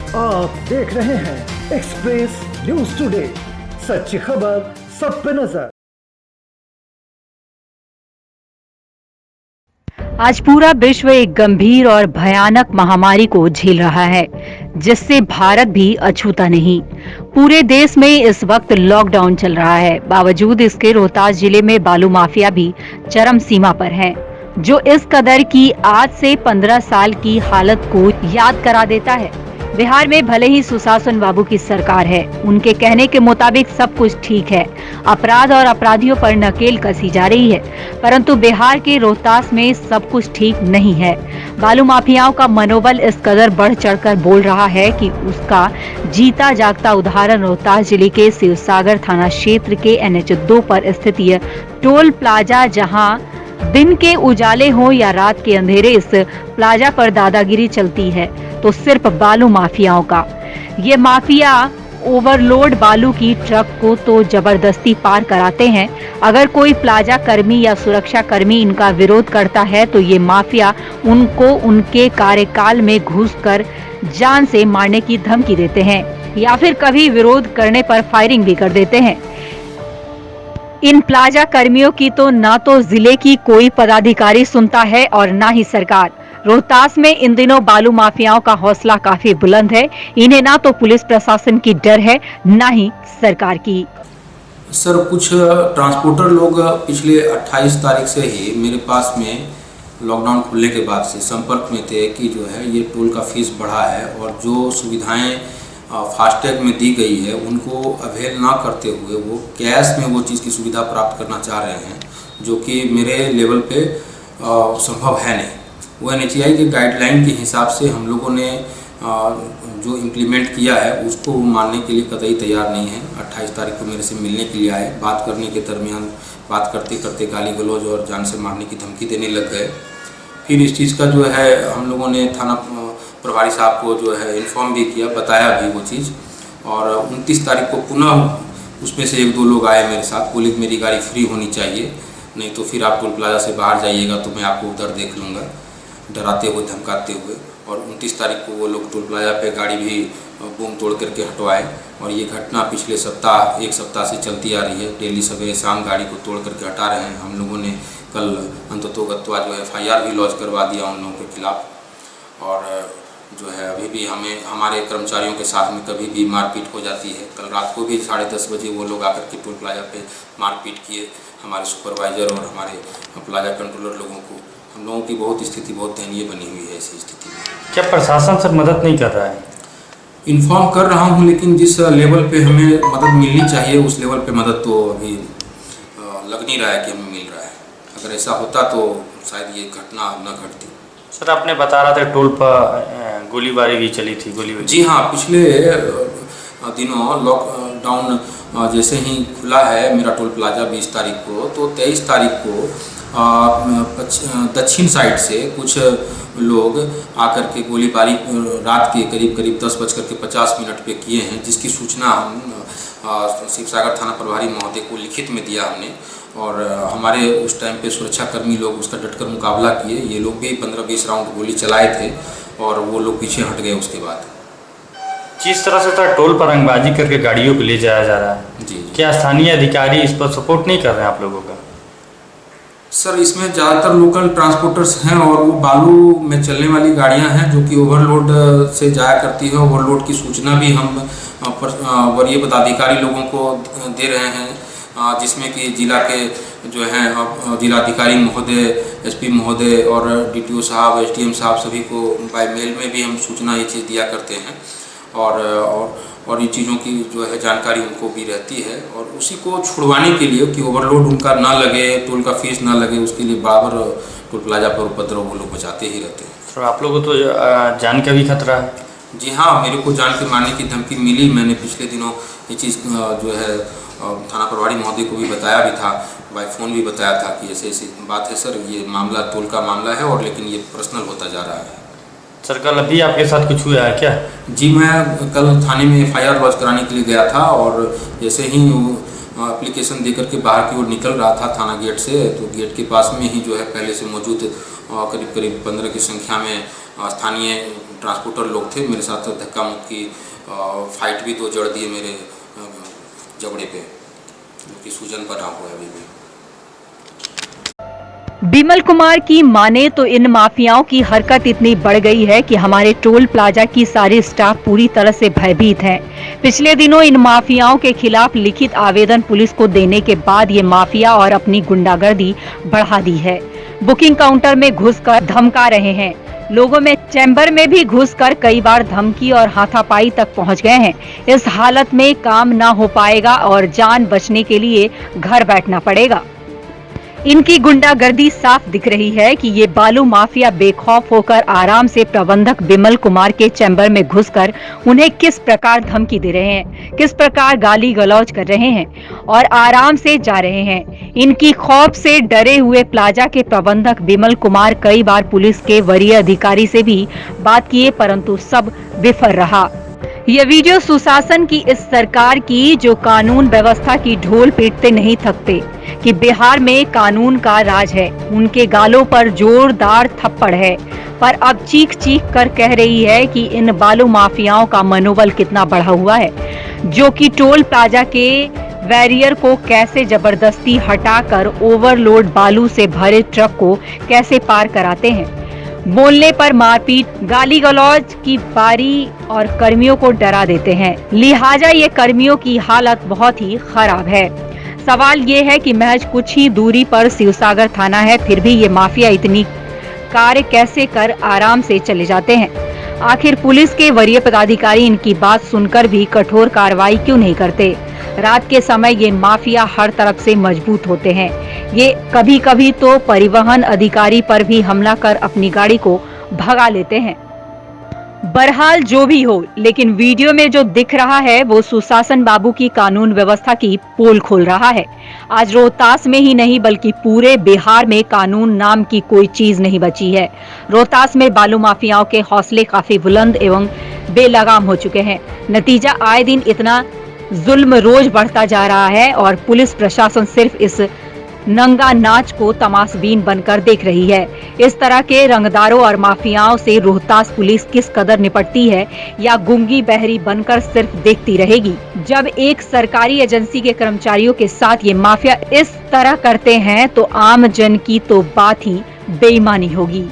आप देख रहे हैं एक्सप्रेस न्यूज टुडे, सच्ची खबर सब पे नजर। आज पूरा विश्व एक गंभीर और भयानक महामारी को झेल रहा है, जिससे भारत भी अछूता नहीं। पूरे देश में इस वक्त लॉकडाउन चल रहा है। बावजूद इसके रोहतास जिले में बालू माफिया भी चरम सीमा पर है, जो इस कदर की आज से 15 साल की हालत को याद करा देता है। बिहार में भले ही सुशासन बाबू की सरकार है, उनके कहने के मुताबिक सब कुछ ठीक है, अपराध और अपराधियों पर नकेल कसी जा रही है, परंतु बिहार के रोहतास में सब कुछ ठीक नहीं है। बालू माफियाओं का मनोबल इस कदर बढ़ चढ़कर बोल रहा है कि उसका जीता जागता उदाहरण रोहतास जिले के शिवसागर थाना क्षेत्र के NH2 पर स्थित यह टोल प्लाजा, जहां दिन के उजाले हो या रात के अंधेरे, इस प्लाजा पर दादागिरी चलती है तो सिर्फ बालू माफियाओं का। ये माफिया ओवरलोड बालू की ट्रक को तो जबरदस्ती पार कराते हैं। अगर कोई प्लाजा कर्मी या सुरक्षा कर्मी इनका विरोध करता है तो ये माफिया उनको उनके कार्यकाल में घुसकर जान से मारने की धमकी देते हैं, या फिर कभी विरोध करने पर फायरिंग भी कर देते हैं। इन प्लाजा कर्मियों की तो ना तो जिले की कोई पदाधिकारी सुनता है और ना ही सरकार। रोहतास में इन दिनों बालू माफियाओं का हौसला काफी बुलंद है। इन्हें ना तो पुलिस प्रशासन की डर है, ना ही सरकार की। सर, कुछ ट्रांसपोर्टर लोग पिछले 28 तारीख से ही मेरे पास में लॉकडाउन खुलने के बाद से संपर्क में थे कि जो है ये टोल का फीस बढ़ा है और जो सुविधाएं फास्टैग में दी गई है उनको अवेल ना करते हुए वो कैश में वो चीज़ की सुविधा प्राप्त करना चाह रहे हैं, जो कि मेरे लेवल पे संभव है नहीं। वो NHAI के गाइडलाइन के हिसाब से हम लोगों ने जो इम्प्लीमेंट किया है उसको मानने के लिए कतई तैयार नहीं है। 28 तारीख को मेरे से मिलने के लिए आए, बात करने के दरमियान बात करते करते गाली गलौज और जान से मारने की धमकी देने लग गए। फिर इस चीज़ का जो है हम लोगों ने थाना प्रभारी साहब को जो है इन्फॉर्म भी किया, बताया भी वो चीज़। और 29 तारीख को पुनः उसमें से 1-2 लोग आए मेरे साथ, बोले कि मेरी गाड़ी फ्री होनी चाहिए, नहीं तो फिर आप टोल प्लाजा से बाहर जाइएगा तो मैं आपको उधर देख लूँगा, डराते हुए धमकाते हुए। और 29 तारीख को वो लोग टोल प्लाजा पे गाड़ी भी बूम तोड़ करके हटवाए। और ये घटना पिछले सप्ताह 1 सप्ताह से चलती आ रही है। डेली सवेरे शाम गाड़ी को तोड़ करके हटा रहे हैं। हम लोगों ने कल अंततोगत्वा जो है FIR भी लॉन्च करवा दिया उन लोगों के खिलाफ। और जो है अभी भी हमारे कर्मचारियों के साथ में कभी भी मारपीट हो जाती है। कल रात को भी 10:30 बजे वो लोग आकर के टोल प्लाजा पे मारपीट किए हमारे सुपरवाइज़र और हमारे प्लाजा कंट्रोलर लोगों को। हम लोगों की बहुत स्थिति बहुत दयनीय बनी हुई है ऐसी स्थिति में। क्या प्रशासन सर मदद नहीं कर रहा है? इन्फॉर्म कर रहा हूँ, लेकिन जिस लेवल पे हमें मदद मिलनी चाहिए उस लेवल पे मदद तो अभी लग नहीं रहा है कि हमें मिल रहा है। अगर ऐसा होता तो शायद ये घटना न घटती। सर, आपने बता रहा था टोल पर गोलीबारी भी चली थी, गोलीबारी। जी हाँ, पिछले दिनों लॉकडाउन जैसे ही खुला है मेरा टोल प्लाजा 20 तारीख को, तो 23 तारीख को दक्षिण साइड से कुछ लोग आकर के गोलीबारी रात के करीब 10:50 पे किए हैं, जिसकी सूचना हम शिवसागर थाना प्रभारी महोदय को लिखित में दिया हमने। और हमारे उस टाइम पे सुरक्षाकर्मी लोग उसका डटकर मुकाबला किए। ये लोग भी 15-20 राउंड गोली चलाए थे और वो लोग पीछे हट गए उसके बाद। जिस तरह से सर टोल पर रंगबाजी करके गाड़ियों को ले जाया जा रहा है, जी, क्या स्थानीय अधिकारी इस पर सपोर्ट नहीं कर रहे हैं आप लोगों का? सर, इसमें ज़्यादातर लोकल ट्रांसपोर्टर्स हैं और वो बालू में चलने वाली गाड़ियां हैं जो कि ओवरलोड से जाया करती है। ओवरलोड की सूचना भी हम वरीय पदाधिकारी लोगों को दे रहे हैं, जिसमें कि जिला के जो हैं जिलाधिकारी महोदय, SP महोदय और DTO साहब, SDM साहब सभी को बाय मेल में भी हम सूचना ये चीज़ दिया करते हैं। और इन चीज़ों की जो है जानकारी उनको भी रहती है। और उसी को छुड़वाने के लिए कि ओवरलोड उनका ना लगे, टोल का फीस ना लगे, उसके लिए बराबर टोल प्लाजा पर उपद्रव वो लोग बचाते ही रहते हैं। सर, आप लोगों को तो जान का भी खतरा है? जी हाँ, मेरे को जान के मारने की धमकी मिली। मैंने पिछले दिनों ये चीज़ जो है थाना प्रभारी महोदय को भी बताया भी था, बाय फ़ोन भी बताया था कि ऐसे ऐसी बात है सर, ये मामला टोल का मामला है और लेकिन ये पर्सनल होता जा रहा है। सर, कल अभी आपके साथ कुछ हुआ है क्या? जी, मैं कल थाने में FIR लॉन्च कराने के लिए गया था और जैसे ही एप्लीकेशन दे करके बाहर की ओर निकल रहा था थाना गेट से, तो गेट के पास में ही जो है पहले से मौजूद करीब 15 की संख्या में स्थानीय ट्रांसपोर्टर लोग थे, मेरे साथ धक्का मुक्की फाइट भी 2 जड़ दिए मेरे जबड़े पे, क्योंकि सूजन बना हुआ है अभी भी। बिमल कुमार की माने तो इन माफियाओं की हरकत इतनी बढ़ गई है कि हमारे टोल प्लाजा की सारी स्टाफ पूरी तरह से भयभीत है। पिछले दिनों इन माफियाओं के खिलाफ लिखित आवेदन पुलिस को देने के बाद ये माफिया और अपनी गुंडागर्दी बढ़ा दी है। बुकिंग काउंटर में घुसकर धमका रहे हैं, लोगों में चैम्बर में भी घुसकर कई बार धमकी और हाथापाई तक पहुंच गए हैं। इस हालत में काम न हो पाएगा और जान बचने के लिए घर बैठना पड़ेगा। इनकी गुंडागर्दी साफ दिख रही है कि ये बालू माफिया बेखौफ होकर आराम से प्रबंधक बिमल कुमार के चैम्बर में घुसकर उन्हें किस प्रकार धमकी दे रहे हैं, किस प्रकार गाली गलौज कर रहे हैं और आराम से जा रहे हैं। इनकी खौफ से डरे हुए प्लाजा के प्रबंधक बिमल कुमार कई बार पुलिस के वरीय अधिकारी से भी बात किए, परंतु सब विफल रहा। यह वीडियो सुशासन की इस सरकार की जो कानून व्यवस्था की ढोल पीटते नहीं थकते कि बिहार में कानून का राज है, उनके गालों पर जोरदार थप्पड़ है, पर अब चीख चीख कर कह रही है कि इन बालू माफियाओं का मनोबल कितना बढ़ा हुआ है, जो कि टोल प्लाजा के बैरियर को कैसे जबरदस्ती हटाकर ओवरलोड बालू से भरे ट्रक को कैसे पार कराते हैं। बोलने पर मारपीट, गाली गलौज की बारी और कर्मियों को डरा देते हैं। लिहाजा ये कर्मियों की हालत बहुत ही खराब है। सवाल ये है कि महज कुछ ही दूरी पर शिवसागर थाना है, फिर भी ये माफिया इतनी कार्य कैसे कर आराम से चले जाते हैं। आखिर पुलिस के वरीय पदाधिकारी इनकी बात सुनकर भी कठोर कार्रवाई क्यों नहीं करते। रात के समय ये माफिया हर तरफ से मजबूत होते हैं। ये कभी कभी तो परिवहन अधिकारी पर भी हमला कर अपनी गाड़ी को भगा लेते हैं। बहरहाल जो भी हो, लेकिन वीडियो में जो दिख रहा है वो सुशासन बाबू की कानून व्यवस्था की पोल खोल रहा है। आज रोहतास में ही नहीं बल्कि पूरे बिहार में कानून नाम की कोई चीज नहीं बची है। रोहतास में बालू माफियाओं के हौसले काफी बुलंद एवं बेलगाम हो चुके हैं। नतीजा आए दिन इतना जुल्म रोज बढ़ता जा रहा है और पुलिस प्रशासन सिर्फ इस नंगा नाच को तमाशबीन बनकर देख रही है। इस तरह के रंगदारों और माफियाओं से रोहतास पुलिस किस कदर निपटती है या गूंगी बहरी बनकर सिर्फ देखती रहेगी। जब एक सरकारी एजेंसी के कर्मचारियों के साथ ये माफिया इस तरह करते हैं तो आम जन की तो बात ही बेईमानी होगी।